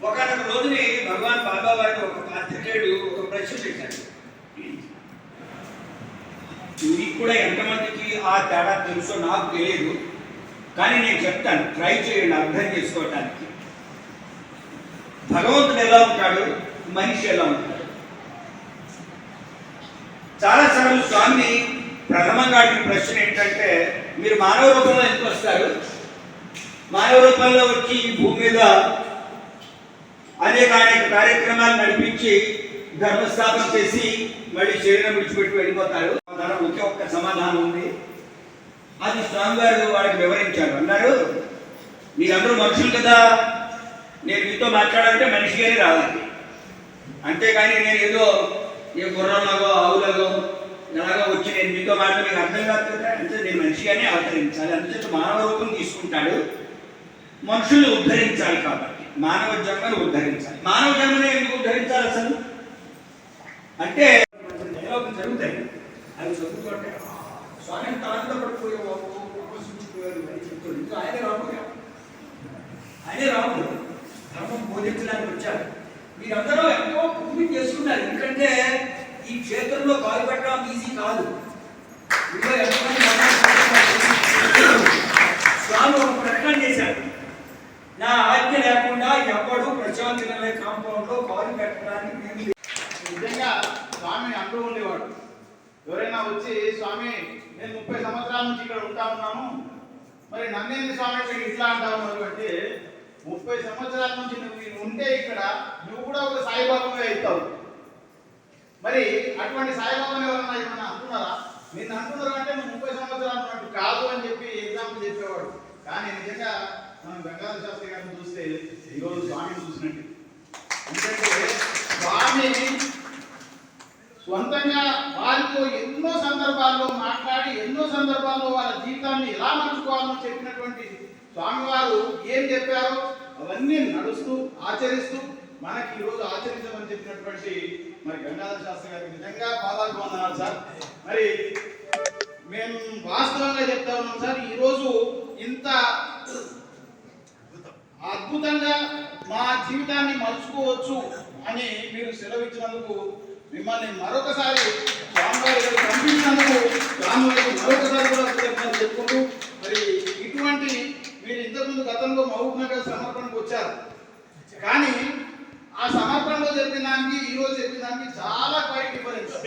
ఒకనొక రోజుని భగవాన్ బాబా వారికి ఒక పాత్రికేయుడు ఒక ప్రశ్న పెట్టాడు. మీకు కూడా ఎంతమందికి ఆ తేడా తెలుసో నాకు తెలియదు, కానీ నేను చెప్తాను, ట్రై చేయండి అర్థం చేసుకోవటానికి. భగవంతుడు ఎలా ఉంటాడు, మనిషి ఎలా ఉంటాడు? చాలాసార్లు స్వామి ప్రథమంగా అడిగిన ప్రశ్న ఏంటంటే, మీరు మానవ రూపంలో ఎందుకు వస్తారు? మానవ రూపంలో వచ్చి ఈ భూమి మీద అనేక కార్యక్రమాలు నడిపించి ధర్మస్థాపన చేసి మళ్ళీ శరీరం విడిచిపెట్టి వెళ్ళిపోతారు. ఒకే ఒక్క సమాధానం ఉంది, అది స్వామివారు వాళ్ళకి వివరించారు. అన్నారు, మీరందరూ మనుషులు కదా, నేను మీతో మాట్లాడాలంటే మనిషిగానే రావాలి, అంతేకాని నేను ఏదో ఏ గుర్రంలాగో ఆవులాగో ఎలాగో వచ్చి నేను మీతో మాట్లాడి మీకు అర్థం కాదు కదా, అంటే నేను మనిషిగానే అవతరించాలి. అందుచేత మానవ రూపం తీసుకుంటాడు, మనుషులు ఉద్ధరించాలి. కాబట్టి మానవ జన్మను ఉద్ధరించాలి. మానవ జన్మని ఎందుకు ఉద్ధరించాలి అసలు అంటే డైలాగ్ జరుగుతాయి, అవి చదువుతుంటే స్వామి తలంతా పడిపోయారు అని చెప్తాడు. ఇంకా ఆయనే రాముడు ధర్మం బోధించడానికి వచ్చారు. మీరందరూ ఎంతో భూమి చేసుకున్నారు, ఎందుకంటే ఈ క్షేత్రంలో కాలు పెట్టడం ఈజీ కాదు. స్వామి ఒక ప్రకటన చేశారు, నా ఆజ్ఞ లేకుండా ఎవ్వడు ప్రశాంతి నిలయ కాంపౌండ్ లో కాలు పెట్టడానికి వీలు. నిజంగా స్వామి అంటూ ఉండేవాడు, ఎవరైనా వచ్చి స్వామి నేను 30 సంవత్సరాల నుంచి ఇక్కడ ఉంటా ఉన్నాను, మరి నన్నేంది స్వామి ఇక్కడ ఇట్లా అంటా ఉన్నాడు అంటే, 30 సంవత్సరాల నుంచి నువ్వు ఉంటే ఇక్కడ నువ్వు కూడా ఒక సాయిబాబాగా అవుతావు. మరి అటువంటి సాయిబాబాని ఎవరన్నా ఏమన్నా అంటున్నారా? నిన్ను అంటున్నారు అంటే నువ్వు 30 సంవత్సరాలు ఉన్నట్టు కాదు అని చెప్పి ఎగ్జాంపుల్ చెప్పేవాడు. కానీ నిజంగా మనం గంగాధర శాస్త్రి గారిని చూస్తే ఈరోజు స్వామిని చూసినట్టు. ఎందుకంటే స్వామి స్వంతంగా వారితో ఎన్నో సందర్భాల్లో మాట్లాడి ఎన్నో సందర్భాల్లో వాళ్ళ జీవితాన్ని ఎలా మలుచుకోవాలని చెప్పినటువంటి స్వామివారు ఏం చెప్పారో అవన్నీ నడుస్తూ ఆచరిస్తూ మనకి ఈరోజు ఆచరించమని చెప్పినటువంటి మరి గంగాధర శాస్త్రి గారికి నిజంగా పాదాలు వందనాలు సార్. మరి మేము వాస్తవంగా చెప్తా ఉన్నాం సార్, ఈరోజు ఇంత అద్భుతంగా మా జీవితాన్ని మలుచుకోవచ్చు అని మీరు సెలవిచ్చినందుకు మిమ్మల్ని మరొకసారి స్వామివారి గారు పంపించినందుకు స్వామివారికి మరొకసారి కూడా కృతజ్ఞతలు చెప్పుకుంటూ, మరి ఇటువంటి మీరు ఇంతకుముందు గతంలో మహబూబ్ నగర్ సమర్పణకు వచ్చారు, కానీ ఆ సమర్పణలో చెప్పిన దానికి ఈరోజు చెప్పిన దానికి చాలా క్వైట్ డిఫరెన్స్.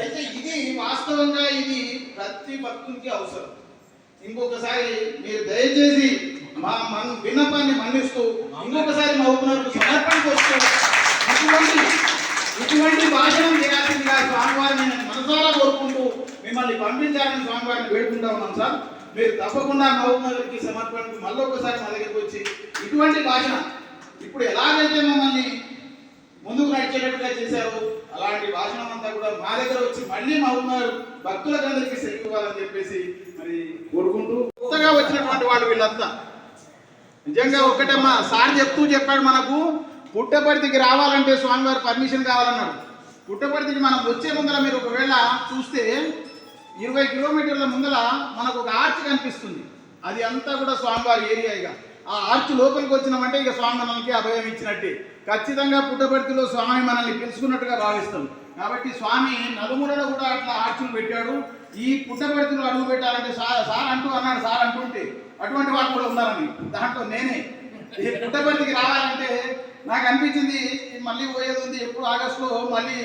అయితే ఇది వాస్తవంగా ఇది ప్రతి భక్తునికి అవసరం. ఇంకొకసారి మీరు దయచేసి మా విన్నపాన్ని మన్నిస్తూ ఇంకొకసారి మహబూబ్ నగర్ సమర్పణకు వస్తూ ఇటువంటి భాషణం చేయాల్సిందిగా స్వామివారిని నేను మనసారా కోరుకుంటూ మిమ్మల్ని పంపించాలని స్వామివారిని వేడుకుంటా ఉన్నాం సార్. మీరు తప్పకుండా మహబూబ్ నగర్కి సమర్పణకు మళ్ళొకసారి మా దగ్గరికి వచ్చి ఇటువంటి భాషణ ఇప్పుడు ఎలాగైతే మమ్మల్ని ముందుకు నడిచేటట్టుగా చేశారో అలాంటి భాషణం అంతా కూడా మా దగ్గర వచ్చి మళ్ళీ మహబూబ్ నగర్ భక్తులకందరికీ ఇవ్వాలని చెప్పేసి మరి కోరుకుంటూ, కొత్తగా వచ్చినటువంటి వాళ్ళు వీళ్ళంతా నిజంగా ఒకటమ్మా సార్ చెప్పాడు, మనకు పుట్టపర్తికి రావాలంటే స్వామివారి పర్మిషన్ కావాలన్నాడు. పుట్టపర్తికి మనం వచ్చే ముందర మీరు ఒకవేళ చూస్తే 20 కిలోమీటర్ల ముందర మనకు ఒక ఆర్చ్ కనిపిస్తుంది, అది అంతా కూడా స్వామివారి ఏరియా. ఇక ఆ ఆర్చ్ లోపలికి వచ్చినామంటే ఇక స్వామి మనకి అభయం ఇచ్చినట్టే. ఖచ్చితంగా పుట్టపర్తిలో స్వామి మనల్ని పిలుచుకున్నట్టుగా భావిస్తాం. కాబట్టి స్వామి నలుమూలలో కూడా అట్లా ఆర్చులు పెట్టాడు. ఈ పుట్టపర్తిలో అడుగు పెట్టాలంటే సార్ అంటుంటే అటువంటి వాళ్ళు కూడా ఉన్నారని, దాంట్లో నేనే పుట్టపర్తికి రావాలంటే నాకు అనిపించింది మళ్ళీ పోయేది ఉంది. ఎప్పుడు ఆగస్టులో మళ్ళీ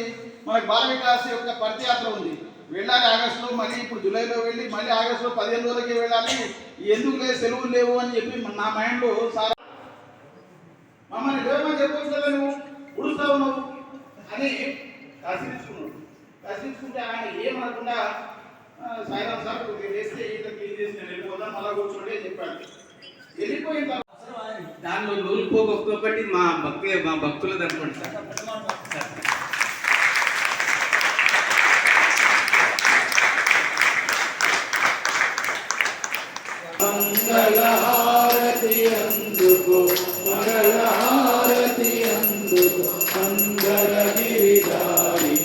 మనకి బాల వికాస్ యొక్క పర్తియాత్ర ఉంది, వెళ్ళాలి ఆగస్టులో. మళ్ళీ ఇప్పుడు జూలైలో వెళ్ళి మళ్ళీ ఆగస్టులో 15 రోజులకి వెళ్ళాలి. ఎందుకు లేదు సెలవులు లేవు అని చెప్పి నా మైండ్లో సార్ మమ్మల్ని లేవని చెప్పొచ్చు కదా, నువ్వు ఉడుస్తావు నువ్వు అని కసిరించుకుంటే ఆయన ఏమనకుండా సాయిరాం సార్ వేస్తే ఈత క్లీన్ చేసి నేను వెళ్ళిపోతాను మళ్ళా కూర్చోండి అని చెప్పాడు. వెళ్ళిపోయిన తర్వాత దానిలో నూలుకోబట్టి మా భక్తుల తరపున మంగళహారతి అందుకో మంగళహారతి అందుకో మంగళ గిరిధారి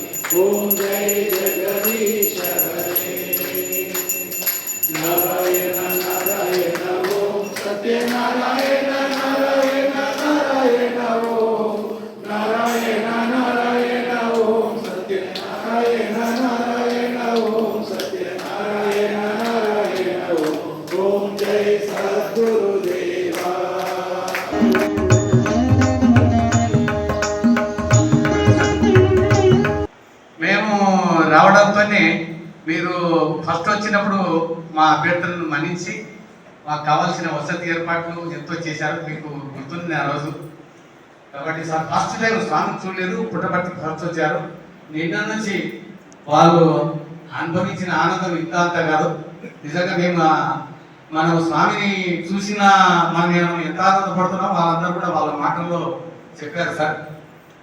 ఓం జయ జగదీశ హరే నారాయణ నారాయణ ఓం సత్యనారాయణ నారాయణ నారాయణ మేము రావడంతోనే మీరు ఫస్ట్ వచ్చినప్పుడు మా అభ్యర్థులను మన్నించి మాకు కావాల్సిన వసతి ఏర్పాట్లు ఎంతో చేశారు, మీకు గుర్తుంది ఆ రోజు. కాబట్టి సార్ ఫస్ట్ టైం స్వామి చూడలేదు, పుట్టపర్తి ఫస్ట్ వచ్చారు. నిన్న నుంచి వాళ్ళు అనుభవించిన ఆనందం ఇంత అంత కాదు. నిజంగా మేము మనం స్వామిని చూసిన మనం ఎంత ఆనందపడుతున్నాం వాళ్ళందరూ కూడా వాళ్ళ మాటల్లో చెప్పారు సార్.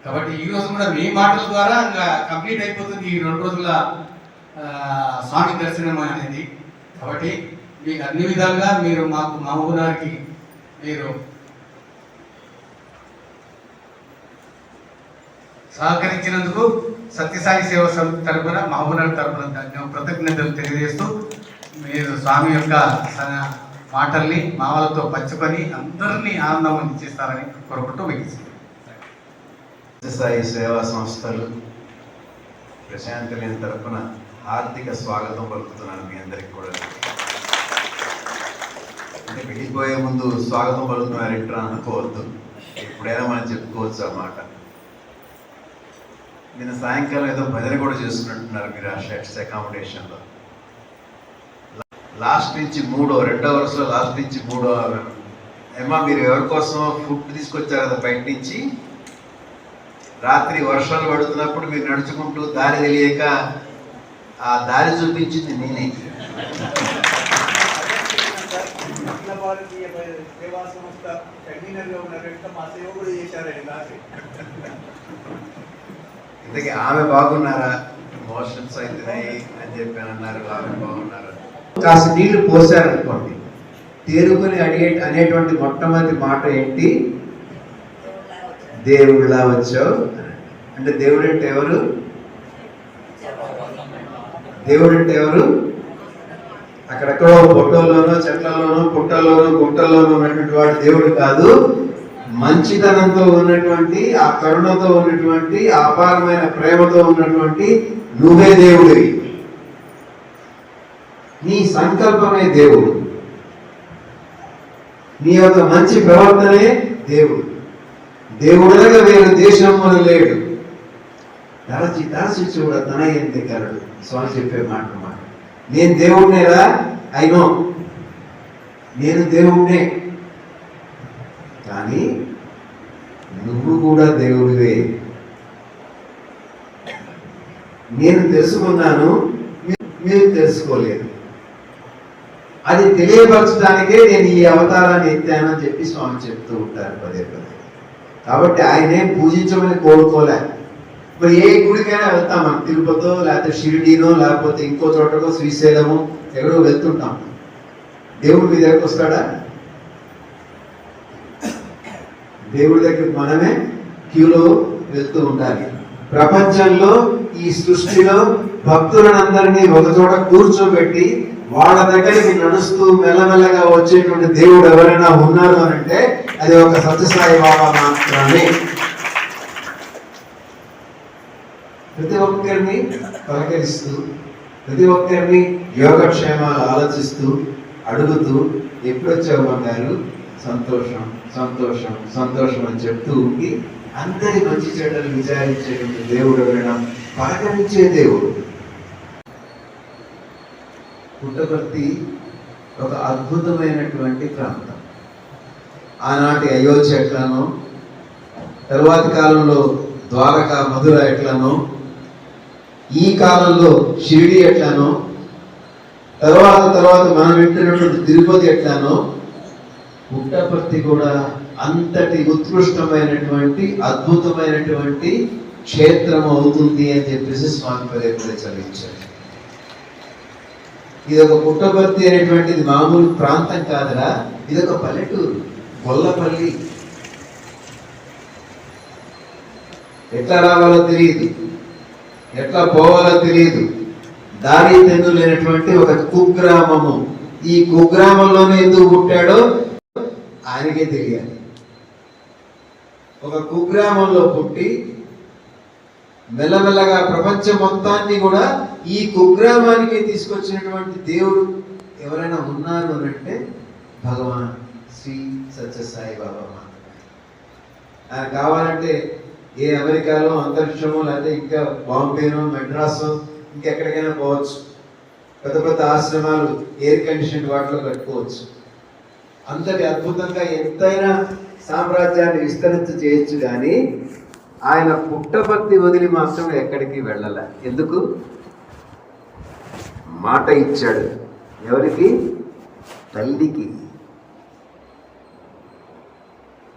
కాబట్టి ఈ రోజు కూడా మీ మాటల ద్వారా ఇంకా కంప్లీట్ అయిపోతుంది ఈ 2 రోజుల స్వామి దర్శనం అనేది. కాబట్టి మీకు అన్ని విధాలుగా మీరు మాకు మహబూబ్నగర్కి మీరు సహకరించినందుకు సత్యసాయి సేవ సమితి తరఫున మహబూబ్నగర్ తరఫున కృతజ్ఞతలు తెలియజేస్తూ మీరు స్వామి యొక్క మాటల్ని మావలతో పంచుకొని అందరినీ ఆనందం ఇచ్చేస్తారని కోరుకుంటూ మీకు సత్యసాయి సేవా సంస్థలు ప్రశాంతలేని తరఫున హార్దిక స్వాగతం పలుకుతున్నాను మీ అందరికి కూడా. అంటే వెళ్ళిపోయే ముందు స్వాగతం పలుకుతున్నారు ఎట్లా అనుకోవద్దు, ఎప్పుడైనా మనం చెప్పుకోవచ్చు అన్నమాట. నిన్న సాయంకాలం ఏదో భజన కూడా చేసుకున్నట్టున్నారు మీరు ఆ షెట్స్ అకామిడేషన్లో. లాస్ట్ నుంచి రెండో వరుసలో లాస్ట్ నుంచి మూడో ఏమా మీరు ఎవరి కోసం ఫుడ్ తీసుకొచ్చారు కదా బయట నుంచి. రాత్రి వర్షాలు పడుతున్నప్పుడు మీరు నడుచుకుంటూ దారి తెలియక ఆ దారి చూపించింది నేనే. సేవా సంస్థ కన్వీనర్గా ఉన్నారంటే మా సేవ కూడా చేశారండి రాత్రి. ఇంతకీ ఆమె బాగున్నారా, మోషన్స్ అవుతున్నాయి అని చెప్పి అన్నారు, ఆమె బాగున్నారా. కాస్త నీళ్లు పోసారనుకోండి, తేరుకొని అనేటువంటి మొట్టమొదటి మాట ఏంటి? దేవుడిలా వచ్చావు. అంటే దేవుడు అంటే ఎవరు? దేవుడు అంటే ఎవరు? అక్కడెక్కడో పొట్టల్లోనో చెట్లలోనో పుట్టల్లోనో గుట్టల్లోనో ఉన్నటువంటి వాడు దేవుడు కాదు. మంచితనంతో ఉన్నటువంటి, ఆ కరుణతో ఉన్నటువంటి, అపారమైన ప్రేమతో ఉన్నటువంటి నువ్వే దేవుడివి. నీ సంకల్పమే దేవుడు, నీ యొక్క మంచి ప్రవర్తనే దేవుడు. దేవుడుగా వేరు దేశమున లేడు. తరచి చూడ తన ఎంతకరడు. స్వామి చెప్పే మాట నేను దేవుడినేరా, అయినో నేను దేవుడినే, కానీ నువ్వు కూడా దేవుడివే. నేను తెలుసుకున్నాను, మీరు తెలుసుకోలేదు. అది తెలియపరచడానికే నేను ఈ అవతారాన్ని ఎత్తానని చెప్పి స్వామి చెప్తూ ఉంటారు పదే పదే. కాబట్టి ఆయనే పూజించమని కోరుకోలే. మరి ఏ గుడికైనా వెళ్తాం మనం, తిరుపతో లేకపోతే షిరిడీనో లేకపోతే ఇంకో చోటకో శ్రీశైలమో ఎక్కడో వెళ్తుంటాం. దేవుడు మీ దగ్గరకు వస్తాడా? దేవుడి దగ్గరికి మనమే క్యూలో వెళ్తూ ఉండాలి. ప్రపంచంలో ఈ సృష్టిలో భక్తులందరినీ ఒక చోట కూర్చోబెట్టి వాళ్ళ దగ్గరికి నడుస్తూ మెల్లమెల్లగా వచ్చేటువంటి దేవుడు ఎవరైనా ఉన్నారు అని అంటే అది ఒక సత్యసాయి బాబా మాత్రమే. ప్రతి ఒక్కరిని పలకరిస్తూ, ప్రతి ఒక్కరిని యోగక్షేమాలు ఆలోచిస్తూ అడుగుతూ, ఎప్పుడొచ్చావు బంగారు, సంతోషం సంతోషం సంతోషం అని చెప్తూ ఉండి అందరి మంచి చెడ్డలు విచారించేటువంటి దేవుడు ఎవరైనా పలకరించే దేవుడు. పుట్టపర్తి ఒక అద్భుతమైనటువంటి ప్రాంతం. ఆనాటి అయోధ్య ఎట్లనో, తరువాతి కాలంలో ద్వారకా మధుర ఎట్లనో, ఈ కాలంలో షిరిడి ఎట్లనో, తర్వాత మనం వింటున్నటువంటి తిరుపతి ఎట్లనో, పుట్టపర్తి కూడా అంతటి ఉత్కృష్టమైనటువంటి అద్భుతమైనటువంటి క్షేత్రం అవుతుంది అని చెప్పేసి స్వామి పదే పదే చదివించారు. ఇది ఒక పుట్టపర్తి అనేటువంటిది మామూలు ప్రాంతం కాదురా, ఇది ఒక పల్లెటూరు, గొల్లపల్లి. ఎట్లా రావాలో తెలియదు, ఎట్లా పోవాలో తెలియదు, దారి తెన్ను లేనటువంటి ఒక కుగ్రామము. ఈ కుగ్రామంలోనే ఎందుకు పుట్టాడో ఆయనకే తెలియాలి. ఒక కుగ్రామంలో పుట్టి మెల్లమెల్లగా ప్రపంచం మొత్తాన్ని కూడా ఈ కుగ్రామానికి తీసుకొచ్చినటువంటి దేవుడు ఎవరైనా ఉన్నారు అని అంటే భగవాన్ శ్రీ సత్యసాయి బాబా మాత్రమే. ఆయన కావాలంటే ఏ అమెరికాలో అంతరిక్షమో లేకపోతే ఇంకా బాంబేనో మెడ్రాసో ఇంకెక్కడికైనా పోవచ్చు. పెద్ద పెద్ద ఆశ్రమాలు ఎయిర్ కండిషన్ వాటిలో కట్టుకోవచ్చు. అంతటి అద్భుతంగా ఎంతైనా సామ్రాజ్యాన్ని విస్తరించ చేయొచ్చు, కానీ ఆయన పుట్టపర్తి వదిలి మాత్రం ఎక్కడికి వెళ్ళాల. ఎందుకు? మాట ఇచ్చాడు. ఎవరికి? తల్లికి.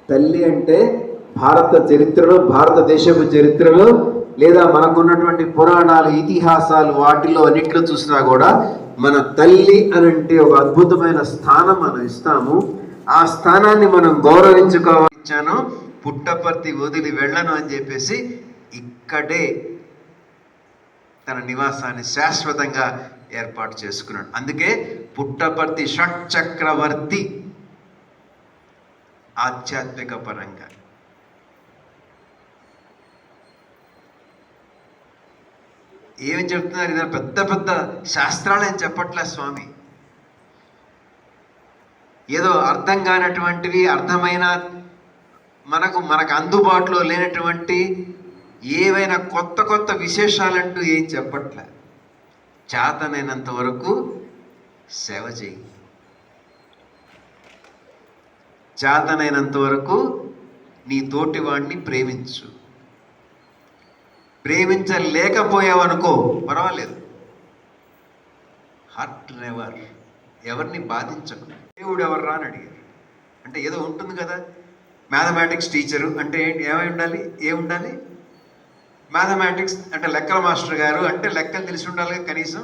తల్లి అంటే భారత చరిత్రలో, భారతదేశపు చరిత్రలో లేదా మనకున్నటువంటి పురాణాలు, ఇతిహాసాలు వాటిలో అన్నిట్లో చూసినా కూడా మన తల్లి అనంటే ఒక అద్భుతమైన స్థానం మనం ఇస్తాము. ఆ స్థానాన్ని మనం గౌరవించుకోవాలిచ్చాను. పుట్టపర్తి వదిలి వెళ్ళను అని చెప్పేసి ఇక్కడే తన నివాసాన్ని శాశ్వతంగా ఏర్పాటు చేసుకున్నాడు. అందుకే పుట్టపర్తి షట్చక్రవర్తి. ఆధ్యాత్మిక పరంగా ఏమి చెప్తున్నారు? ఇదే పెద్ద పెద్ద శాస్త్రాలు ఏం చెప్పట్లే స్వామి. ఏదో అర్థం కానటువంటివి, అర్థమైన మనకు అందుబాటులో లేనటువంటి ఏవైనా కొత్త కొత్త విశేషాలంటూ ఏం చెప్పట్లే. చేతనైనంత వరకు సేవ చేయి, చేతనైనంత వరకు నీ తోటి వాడిని ప్రేమించు. ప్రేమించలేకపోయావనుకో పర్వాలేదు, హార్ట్ నెవర్, ఎవరిని బాధించకు. దేవుడు ఎవరు రా అని అడిగారు. అంటే ఏదో ఉంటుంది కదా, మ్యాథమెటిక్స్ టీచరు అంటే ఏంటి, ఏముండాలి? మ్యాథమెటిక్స్ అంటే లెక్కల మాస్టర్ గారు అంటే లెక్కలు తెలిసి ఉండాలి కనీసం.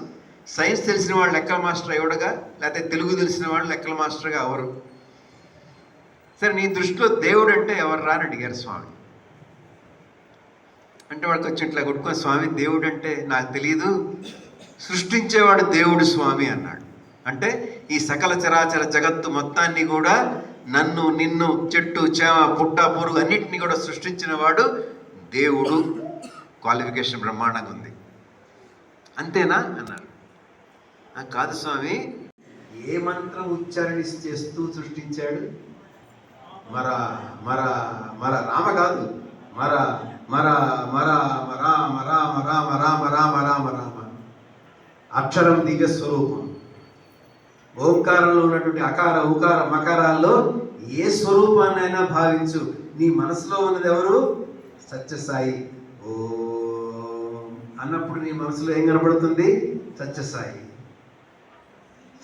సైన్స్ తెలిసిన వాళ్ళు లెక్కల మాస్టర్ అయ్యుడుగా, లేకపోతే తెలుగు తెలిసిన వాళ్ళు లెక్కల మాస్టర్గా అవరు. సరే, నీ దృష్టిలో దేవుడు అంటే ఎవరు రా అని అడిగారు స్వామి. అంటే వాడికి వచ్చి ఇట్లా కొట్టుకొని, స్వామి దేవుడు అంటే నాకు తెలియదు, సృష్టించేవాడు దేవుడు స్వామి అన్నాడు. అంటే ఈ సకల చరాచర జగత్తు మొత్తాన్ని కూడా, నన్ను, నిన్ను, చెట్టు, చేమ, పుట్ట, పురుగు అన్నిటినీ కూడా సృష్టించిన వాడు దేవుడు. క్వాలిఫికేషన్ బ్రహ్మాండంగా ఉంది. అంతేనా అన్నారు. కాదు స్వామి, ఏ మంత్రం ఉచ్చారణ చేస్తూ సృష్టించాడు? మర మర మర రామ కాదు, మర మర మర రామ రామ రామ రామ రామ రామ రామ. అక్షరం దివ్య స్వరూపం. ఓంకారంలో ఉన్నటువంటి అకార ఉకార మకారాల్లో ఏ స్వరూపాన్నైనా భావించు. నీ మనసులో ఉన్నది ఎవరు? సత్యసాయి. ఓం అన్నప్పుడు నీ మనసులో ఏం కనపడుతుంది? సత్యసాయి.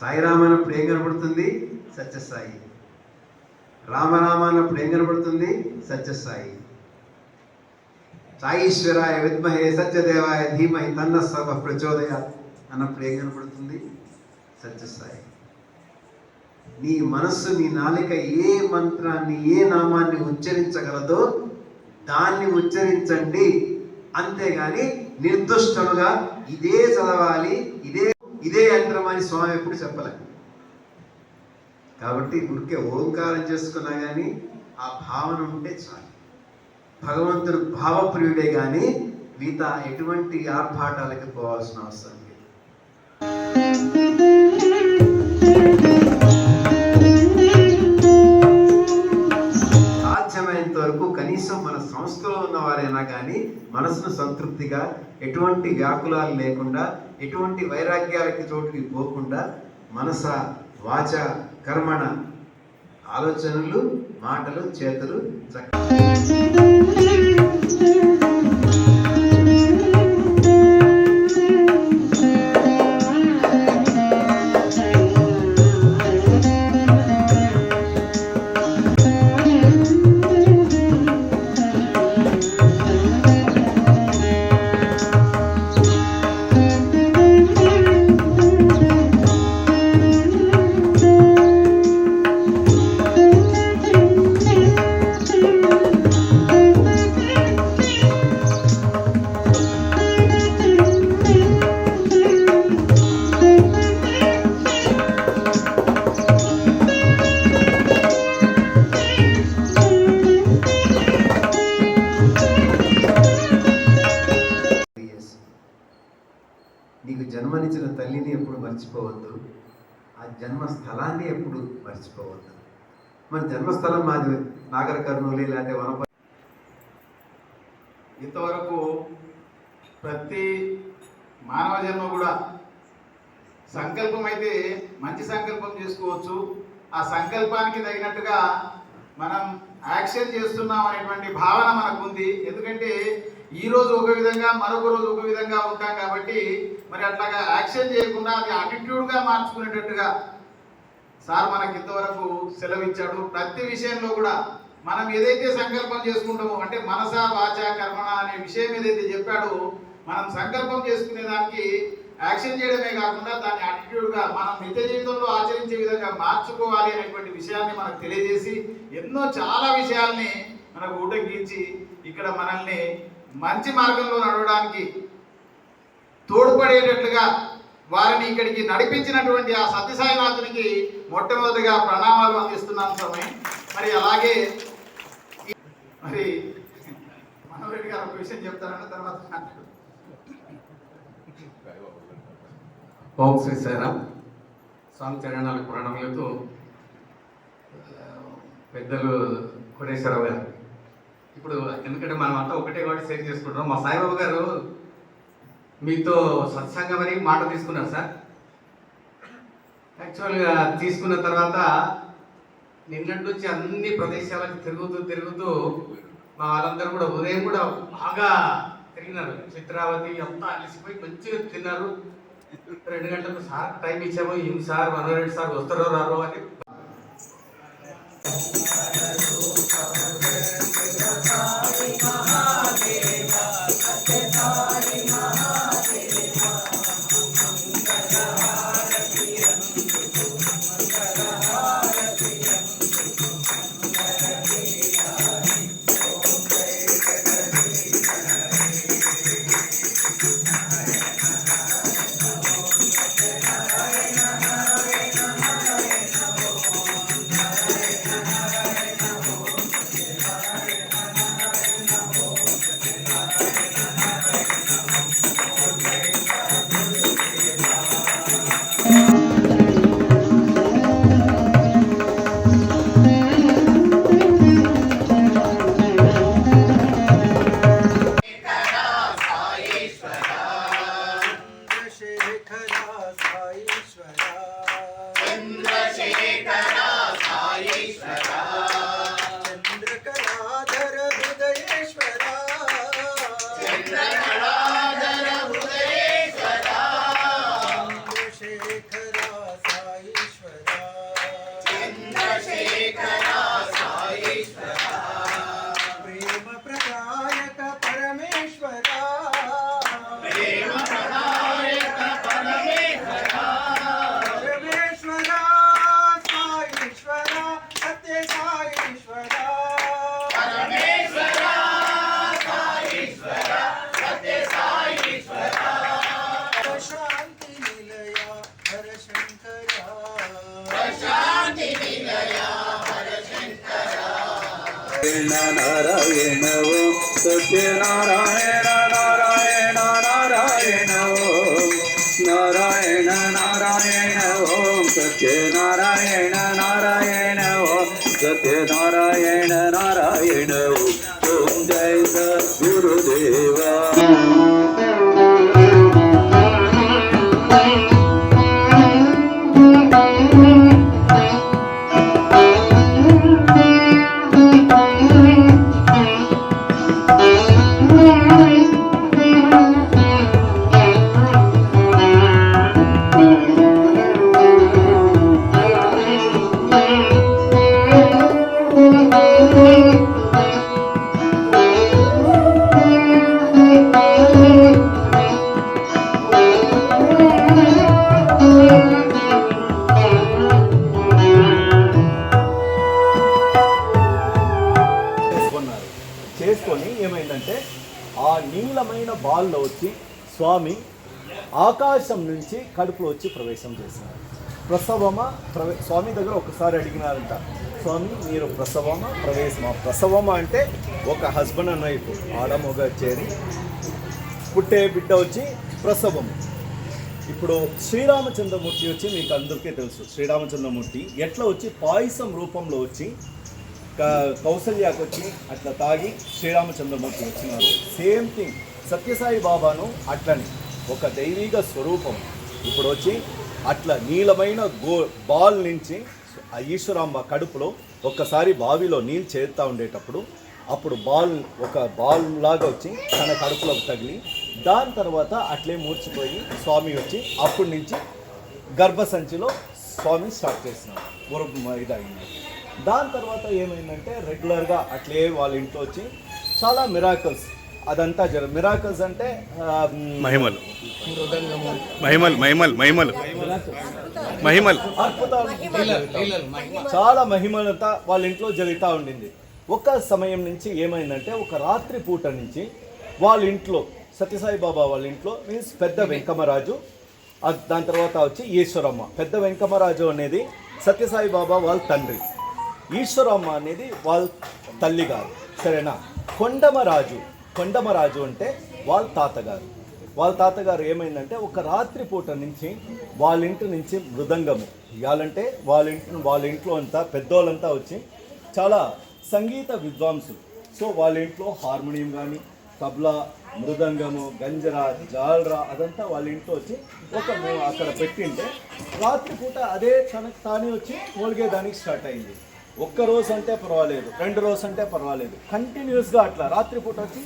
సాయిరామ అన్నప్పుడు ఏం కనపడుతుంది? సత్యసాయి. రామరామ అన్నప్పుడు ఏం కనపడుతుంది? సత్యసాయి. సాయీశ్వరాయ విద్మహే సత్యదేవాయ ధీమహి తన్న సర్వ ప్రచోదయాత్ అన్నప్పుడు ఏం కనపడుతుంది? సత్యసాయి. నీ మనస్సు, నీ నాలిక ఏ మంత్రాన్ని, ఏ నామాన్ని ఉచ్చరించగలదో దాన్ని ఉచ్చరించండి. అంతేగాని నిర్దుష్టముగా ఇదే చదవాలి, ఇదే యంత్రం అని స్వామి ఎప్పుడు చెప్పలేదు. కాబట్టి ఊరికే ఓంకారం చేసుకున్నా కానీ ఆ భావన ఉంటే చాలు. భగవంతుడు భావప్రియుడే కానీ మిగతా ఎటువంటి ఆర్భాటాలకి పోవాల్సిన అవసరం లేదు. సాధ్యమైనంత వరకు కనీసం మన సంస్థలో ఉన్న వారైనా కానీ మనసును సంతృప్తిగా, ఎటువంటి వ్యాకులాలు లేకుండా, ఎటువంటి వైరాగ్యాలకి చోటుకి పోకుండా, మనస వాచ కర్మణ, ఆలోచనలు, మాటలు, చేతులు నీకు జన్మనిచ్చిన తల్లిని ఎప్పుడు మర్చిపోవద్దు. ఆ జన్మ స్థలాన్ని ఎప్పుడు మర్చిపోవద్దు. మన జన్మస్థలం మాది నాగర్ కర్నూలు, లేకపోతే వనపర్తి. ఇంతవరకు ప్రతి మానవ జన్మ కూడా సంకల్పం అయితే మంచి సంకల్పం చేసుకోవచ్చు. ఆ సంకల్పానికి తగినట్టుగా మనం యాక్షన్ చేస్తున్నాం అనేటువంటి భావన మనకు ఉంది. ఎందుకంటే ఈ రోజు ఒక విధంగా మరొక రోజు ఒక విధంగా ఉంటాం కాబట్టి మరి అట్లాగా యాక్షన్ చేయకుండా అది అటిట్యూడ్గా మార్చుకునేటట్టుగా సార్ మనకి ఇంతవరకు సెలవిచ్చాడు. ప్రతి విషయంలో కూడా మనం ఏదైతే సంకల్పం చేసుకుంటామో అంటే మనస వాచ కర్మణ అనే విషయం ఏదైతే చెప్పాడో మనం సంకల్పం చేసుకునే దానికి యాక్షన్ చేయడమే కాకుండా దాన్ని యాటిట్యూడ్గా మనం నిత్య జీవితంలో ఆచరించే విధంగా మార్చుకోవాలి అనేటువంటి విషయాన్ని మనకు తెలియజేసి ఎన్నో చాలా విషయాల్ని మనకు ఊటంకించి ఇక్కడ మనల్ని మంచి మార్గంలో నడవడానికి తోడ్పడేటట్లుగా వారిని ఇక్కడికి నడిపించినటువంటి ఆ సత్యసాయినాథునికి మొట్టమొదటిగా ప్రణామాలు అందిస్తున్నాను స్వామి. మరి అలాగే మరి మనోరెడ్డి గారు ఒక విషయం చెప్తారన్న తర్వాత ఓం శ్రీ సాయిరామ్. స్వామి చరణాలకు ప్రణామాలతో పెద్దలు కోటేశ్వరరావు గారు. ఇప్పుడు ఎందుకంటే మనం అంతా ఒకటే కాబట్టి షేర్ చేసుకుంటున్నాం. మా సాయిబాబు గారు మీతో సత్సంగం అని మాట తీసుకున్నారు సార్. యాక్చువల్గా తీసుకున్న తర్వాత నిన్నటి నుంచి అన్ని ప్రదేశాలకు తిరుగుతూ మా వాళ్ళందరూ కూడా ఉదయం కూడా బాగా తిరిగినారు. చిత్రావతి అంతా అలసిపోయి మంచిగా తిన్నారు. 2 గంటలకు సార్ టైం ఇచ్చాము. ఏం సార్ మనోరెడ్డి సార్ వస్తారో రారో అని నారాయణ ఓం సత్యనారాయణ నారాయణ నారాయణ ఓం నారాయణ నారాయణ ఓం సత్యనారాయణ నారాయణ ఓం సత్యనారాయణ నారాయణ ఓం జయ సద్గురుదేవా. చేసుకొని ఏమైందంటే ఆ నీలమైన బాల్లో వచ్చి స్వామి ఆకాశం నుంచి కడుపులో వచ్చి ప్రవేశం చేశారు. ప్రసవమా స్వామి దగ్గర ఒకసారి అడిగినారంట, స్వామి మీరు ప్రసవమా ప్రవేశమా? ప్రసవమా అంటే ఒక హస్బెండ్ అండ్ వైఫ్ ఆడమొగ చేరి పుట్టే బిడ్డ వచ్చి ప్రసవం. ఇప్పుడు శ్రీరామచంద్రమూర్తి వచ్చి మీకు అందరికీ తెలుసు, శ్రీరామచంద్రమూర్తి ఎట్లా వచ్చి పాయసం రూపంలో వచ్చి కౌసల్యాకి వచ్చి అట్లా తాగి శ్రీరామచంద్రమూర్తి వచ్చినారు. సేమ్ థింగ్ సత్యసాయి బాబాను అట్లని ఒక దైవిక స్వరూపం ఇప్పుడు వచ్చి అట్లా నీలమైన బాల్ నుంచి ఆ ఈశ్వరాంబ కడుపులో ఒక్కసారి బావిలో నీళ్ళు చేరుతూ ఉండేటప్పుడు అప్పుడు ఒక బాల్ లాగా వచ్చి తన కడుపులోకి తగిలి దాని తర్వాత అట్లే మూర్చిపోయి స్వామి వచ్చి అప్పటి నుంచి గర్భసంచిలో స్వామి స్టార్ట్ చేసినారు ఇదైంది. దాని తర్వాత ఏమైందంటే రెగ్యులర్గా అట్లే వాళ్ళ ఇంట్లో వచ్చి చాలా మిరాకల్స్ అదంతా మిరాకల్స్ అంటే మహిమలు మహిమలు మహిమలు మహిమలు మహిమలు చాలా మహిమలంతా వాళ్ళ ఇంట్లో జరుగుతూ ఉండింది. ఒక సమయం నుంచి ఏమైందంటే ఒక రాత్రి పూట నుంచి వాళ్ళ ఇంట్లో సత్యసాయి బాబా వాళ్ళ ఇంట్లో మీన్స్ పెద్ద వెంకమరాజు, దాని తర్వాత వచ్చి ఈశ్వరమ్మ. పెద్ద వెంకమరాజు అనేది సత్యసాయి బాబా వాళ్ళ తండ్రి, ఈశ్వరమ్మ అనేది వాళ్ళ తల్లి గారు, సరేనా. కొండమరాజు అంటే వాళ్ళ తాతగారు ఏమైందంటే ఒక రాత్రి పూట నుంచి వాళ్ళ ఇంటి నుంచి మృదంగము ఇవ్వాలంటే వాళ్ళ ఇంట్లో అంతా పెద్దోళ్ళంతా వచ్చి చాలా సంగీత విద్వాంసులు. సో వాళ్ళ ఇంట్లో హార్మోనియం కానీ తబలా మృదంగము గంజరా జాల్రా అదంతా వాళ్ళ ఇంట్లో వచ్చి అక్కడ పెట్టింటే రాత్రి పూట అదే తనకు తానే వచ్చి మోలిగేదానికి స్టార్ట్ అయింది. ఒక్క రోజు అంటే పర్వాలేదు, 2 రోజు అంటే పర్వాలేదు, కంటిన్యూస్గా అట్లా రాత్రిపూట వచ్చి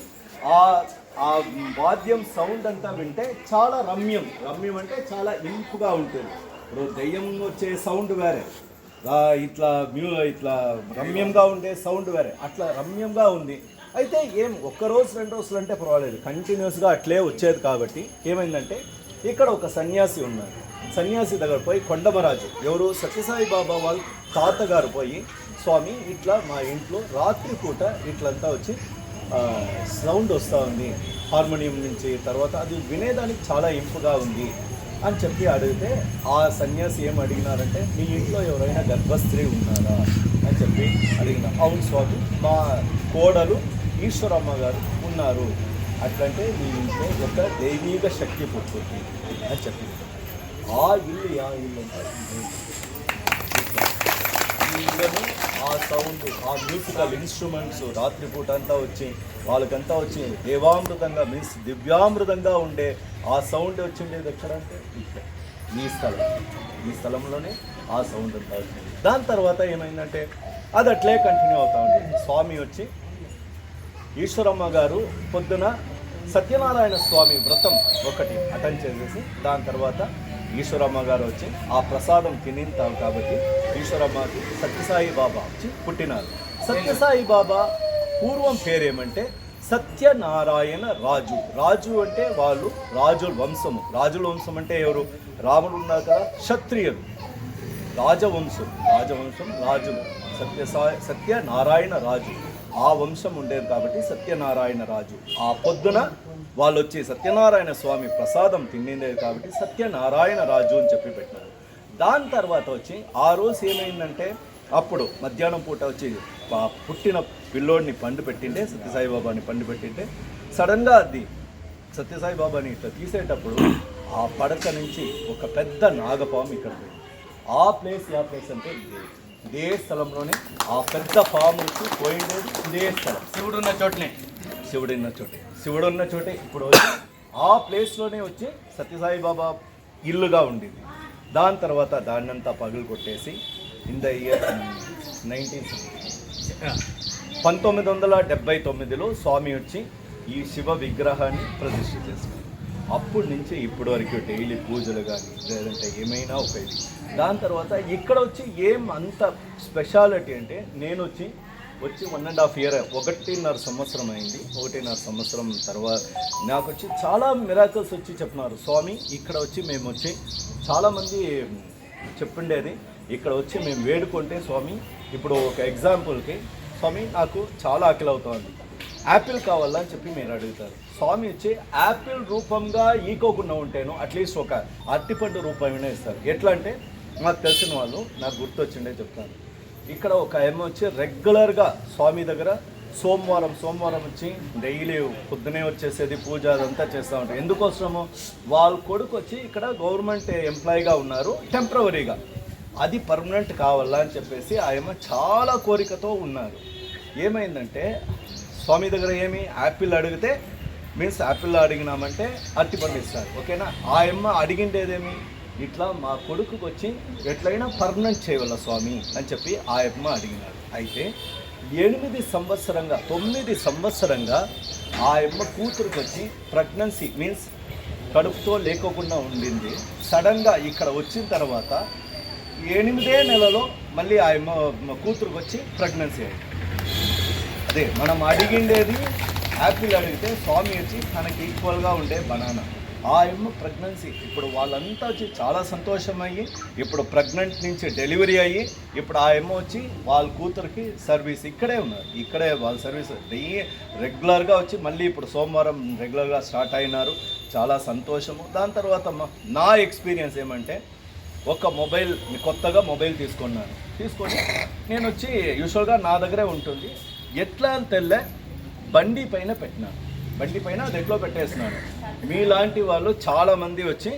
ఆ వాద్యం సౌండ్ అంతా వింటే చాలా రమ్యం అంటే చాలా ఇంపుగా ఉంటుంది. ఇప్పుడు దెయ్యం వచ్చే సౌండ్ వేరే, ఇట్లా రమ్యంగా ఉండే సౌండ్ వేరే, అట్లా రమ్యంగా ఉంది. అయితే ఒక్క రోజు 2 రోజులు అంటే పర్వాలేదు, కంటిన్యూస్గా అట్లే వచ్చేది. కాబట్టి ఏమైందంటే ఇక్కడ ఒక సన్యాసి ఉన్నారు. సన్యాసి దగ్గర పోయి కొండమరాజు ఎవరు సత్యసాయి బాబా వాళ్ళ తాతగారు పోయి స్వామి ఇట్లా మా ఇంట్లో రాత్రిపూట ఇట్లంతా వచ్చి సౌండ్ వస్తూ ఉంది హార్మోనియం నుంచి, తర్వాత అది వినేదానికి చాలా ఇంపుగా ఉంది అని చెప్పి అడిగితే ఆ సన్యాసి ఏం అడిగినారంటే మీ ఇంట్లో ఎవరైనా గర్భస్త్రీ ఉన్నారా అని చెప్పి అడిగిన. అవును స్వామి, మా కోడలు ఈశ్వరమ్మ గారు ఉన్నారు, అట్లంటే మీ ఇంట్లో ఒక దైవీక శక్తి పుట్టుతుంది అని చెప్పింది. ఆ ఇల్లు ఆ సౌండ్, ఆ మ్యూజికల్ ఇన్స్ట్రుమెంట్స్ రాత్రిపూట అంతా వచ్చి వాళ్ళకంతా వచ్చి దేవామృతంగా మీన్స్ దివ్యామృతంగా ఉండే ఆ సౌండ్ వచ్చిండేది ఎక్కడంటే ఈ స్థలంలోనే ఆ సౌండ్ అంతా వచ్చింది. దాని తర్వాత ఏమైందంటే అది అట్లే కంటిన్యూ అవుతా ఉంటుంది. స్వామి వచ్చి ఈశ్వరమ్మ గారు పొద్దున సత్యనారాయణ స్వామి వ్రతం ఒకటి అటెండ్ చేసేసి దాని తర్వాత ఈశ్వరమ్మ గారు వచ్చి ఆ ప్రసాదం తినింటాం కాబట్టి ఈశ్వరమ్మకి సత్యసాయి బాబా వచ్చి పుట్టినారు. సత్యసాయి బాబా పూర్వం పేరేమంటే సత్యనారాయణ రాజు అంటే వాళ్ళు రాజుల వంశం అంటే ఎవరు? రాముడు ఉన్నారు కదా, క్షత్రియులు, రాజవంశం రాజులు, సత్యనారాయణ రాజు ఆ వంశం ఉండేది కాబట్టి సత్యనారాయణ రాజు. ఆ పొద్దున వాళ్ళు వచ్చి సత్యనారాయణ స్వామి ప్రసాదం తినేది కాబట్టి సత్యనారాయణ రాజు అని చెప్పి పెట్టినారు. దాని తర్వాత వచ్చి ఆ రోజు ఏమైందంటే అప్పుడు మధ్యాహ్నం పూట వచ్చి పుట్టిన పిల్లోడిని పండు పెట్టిండే సత్యసాయి బాబాని పండు పెట్టింటే సడన్గా అది సత్యసాయి బాబాని ఇట్లా తీసేటప్పుడు ఆ పడక నుంచి ఒక పెద్ద నాగపాము ఇక్కడ పోయింది. ఆ ప్లేస్ అంటే ఇదే స్థలంలోనే ఆ పెద్ద పాము వచ్చి పోయిండేది ఇదే స్థలం. శివుడున్న చోటే ఇప్పుడు వచ్చి ఆ ప్లేస్లోనే వచ్చి సత్యసాయి బాబా ఇల్లుగా ఉండింది. దాని తర్వాత దాన్నంతా పగులు కొట్టేసి ఇన్ ద ఇయర్ 1979లో స్వామి వచ్చి ఈ శివ విగ్రహాన్ని ప్రతిష్ఠ చేశారు. అప్పటి నుంచి ఇప్పటి వరకు డైలీ పూజలు కానీ లేదంటే ఏమైనా ఒక ఇది. దాని తర్వాత ఇక్కడ వచ్చి ఏం అంత స్పెషాలిటీ అంటే నేను వచ్చి 1.5 year 1.5 సంవత్సరం అయింది. 1.5 సంవత్సరం తర్వాత నాకు వచ్చి చాలా మిరాకిల్స్ వచ్చి చెప్పినారు. స్వామి ఇక్కడ వచ్చి మేము వచ్చి చాలామంది చెప్పిండేది ఇక్కడ వచ్చి మేము వేడుకుంటే స్వామి ఇప్పుడు ఒక ఎగ్జాంపుల్కి స్వామి నాకు చాలా ఆకలి అవుతుంది, యాపిల్ కావాలా అని చెప్పి మీరు అడుగుతారు. స్వామి వచ్చి యాపిల్ రూపంగా ఈకోకుండా ఉంటేను అట్లీస్ట్ ఒక అరటిపండు రూపమైనా ఇస్తారు. ఎట్లా అంటే నాకు తెలిసిన వాళ్ళు నాకు గుర్తొచ్చిండే చెప్తాను. ఇక్కడ ఒక ఏమో వచ్చి రెగ్యులర్గా స్వామి దగ్గర సోమవారం వచ్చి డైలీ పొద్దునే వచ్చేసేది పూజ అదంతా చేస్తూ ఉంటారు. ఎందుకోసమో వాళ్ళ కొడుకు వచ్చి ఇక్కడ గవర్నమెంట్ ఎంప్లాయీగా ఉన్నారు టెంపరవరీగా. అది పర్మనెంట్ కావాలా అని చెప్పేసి ఆయమ్మ చాలా కోరికతో ఉన్నారు. ఏమైందంటే స్వామి దగ్గర ఏమి యాపిల్ అడిగితే మీన్స్ యాపిల్ అడిగినామంటే అరటిపండు ఇస్తారు, ఓకేనా. ఆయమ్మ అడిగిండేదేమి ఇట్లా మా కొడుకుకి వచ్చి ఎట్లయినా పర్మనెంట్ చేయవల్ల స్వామి అని చెప్పి ఆయమ్మ అడిగినారు. అయితే 9 సంవత్సరంగా ఆయమ్మ కూతురికి వచ్చి ప్రెగ్నెన్సీ మీన్స్ కడుపుతో లేకోకుండా ఉండింది. సడన్గా ఇక్కడ వచ్చిన తర్వాత 8వ నెలలో మళ్ళీ ఆయమ్మ కూతురికి వచ్చి ప్రెగ్నెన్సీ అయింది. అదే మనం అడిగిండేది యాపిల్ అడిగితే స్వామి వచ్చి తనకి ఈక్వల్గా ఉండే బనానా. ఆయమ్మ ప్రెగ్నెన్సీ ఇప్పుడు వాళ్ళంతా వచ్చి చాలా సంతోషమయ్యి ఇప్పుడు ప్రెగ్నెంట్ నుంచి డెలివరీ అయ్యి ఇప్పుడు ఆయమ్మ వచ్చి వాళ్ళ కూతురికి సర్వీస్ ఇక్కడే ఉన్నారు. ఇక్కడే వాళ్ళ సర్వీస్ రెగ్యులర్గా వచ్చి మళ్ళీ ఇప్పుడు సోమవారం రెగ్యులర్గా స్టార్ట్ అయినారు. చాలా సంతోషము. దాని తర్వాత నా ఎక్స్పీరియన్స్ ఏమంటే ఒక మొబైల్ కొత్తగా మొబైల్ తీసుకొని నేను వచ్చి యూజువల్గా నా దగ్గరే ఉంటుంది. ఎట్లా తెల్లే బండి పైన పెట్టినాను, బండి పైన అది ఎట్లో పెట్టేసినాను. మీలాంటి వాళ్ళు చాలామంది వచ్చి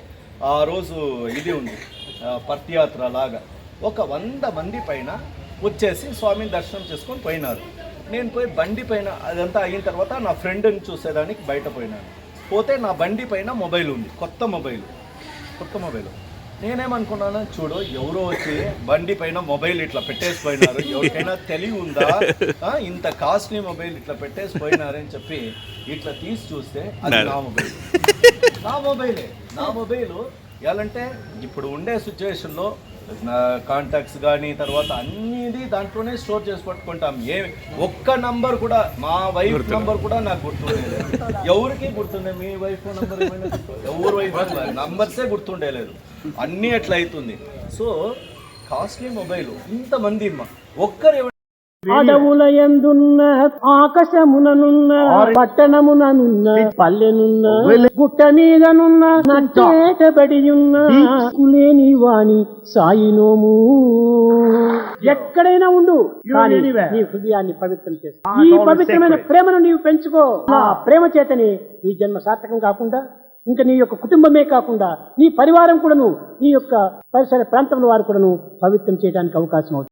ఆ రోజు ఇది ఉంది పర్తియాత్ర లాగా ఒక 100 మంది పైన వచ్చేసి స్వామిని దర్శనం చేసుకొని పోయినారు. నేను పోయి బండి పైన అదంతా అయిన తర్వాత నా ఫ్రెండ్ని చూసేదానికి బయట పోయినాను. పోతే నా బండి పైన మొబైల్ ఉంది, కొత్త మొబైల్. నేనేమనుకున్నాను, చూడు ఎవరో వచ్చి బండి పైన మొబైల్ ఇట్లా పెట్టేసిపోయినారు, ఎవరికైనా తెలివి ఉందా ఇంత కాస్ట్లీ మొబైల్ ఇట్లా పెట్టేసిపోయినారని చెప్పి ఇట్లా తీసి చూస్తే అది నా మొబైలు ఎలాంటే ఇప్పుడు ఉండే సిచ్యువేషన్లో కాంటాక్ట్స్ కానీ తర్వాత అన్నిది దాంట్లోనే స్టోర్ చేసి పట్టుకుంటాం. ఒక్క నంబర్ కూడా మా వైఫ్ నంబర్ కూడా నాకు గుర్తుండేలేదు. ఎవరికి గుర్తుండే మీ వైఫ్ నంబర్ ఎవరు వైఫ్ నంబర్సే గుర్తుండేలేదు. అన్నీ ఎట్లా అవుతుంది. సో కాస్ట్లీ మొబైల్ ఇంతమంది ఒక్కరు అడవుల యందున్న ఆకాశముననున్న పట్టణముననున్న పల్లెనున్న గుట్ట మీదనున్న నట్టేటబడియున్న లేని వాణి సాయినోము ఎక్కడైనా ఉండు కానీ నీ హృదయాన్ని పవిత్రం చేస్తా. ఈ పవిత్రమైన ప్రేమను నీవు పెంచుకో. ఆ ప్రేమ చేతని నీ జన్మ సార్థకం కాకుండా ఇంకా నీ యొక్క కుటుంబమే కాకుండా నీ పరివారం కూడాను నీ యొక్క పరిసర ప్రాంతంలో వారు కూడాను పవిత్రం చేయడానికి అవకాశం అవుతుంది.